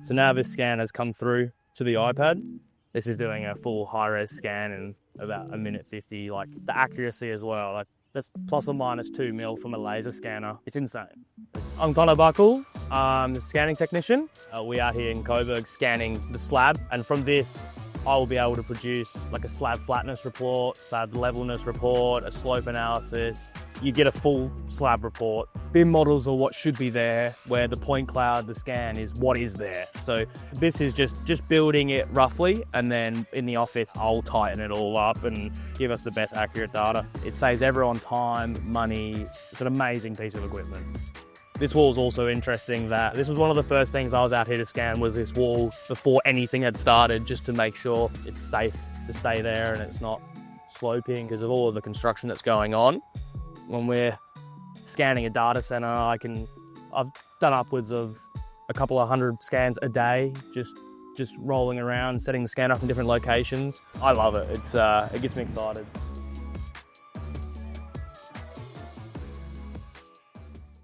So now this scan has come through to the iPad. This is doing a full high-res scan in about 1:50. Like the accuracy as well. Like that's plus or minus 2 mil from a laser scanner. It's insane. I'm Connor Buckle. I'm the scanning technician. We are here in Coburg scanning the slab, and from this, I will be able to produce like a slab flatness report, slab levelness report, a slope analysis. You get a full slab report. BIM models are what should be there, where the point cloud, the scan is what is there. So this is just building it roughly, and then in the office, I'll tighten it all up and give us the best accurate data. It saves everyone time, money. It's an amazing piece of equipment. This wall is also interesting that this was one of the first things I was out here to scan was this wall before anything had started, just to make sure it's safe to stay there and it's not sloping because of all of the construction that's going on. When we're scanning a data center, I've done upwards of a couple of hundred scans a day, just rolling around, setting the scan up in different locations. I love it. It gets me excited.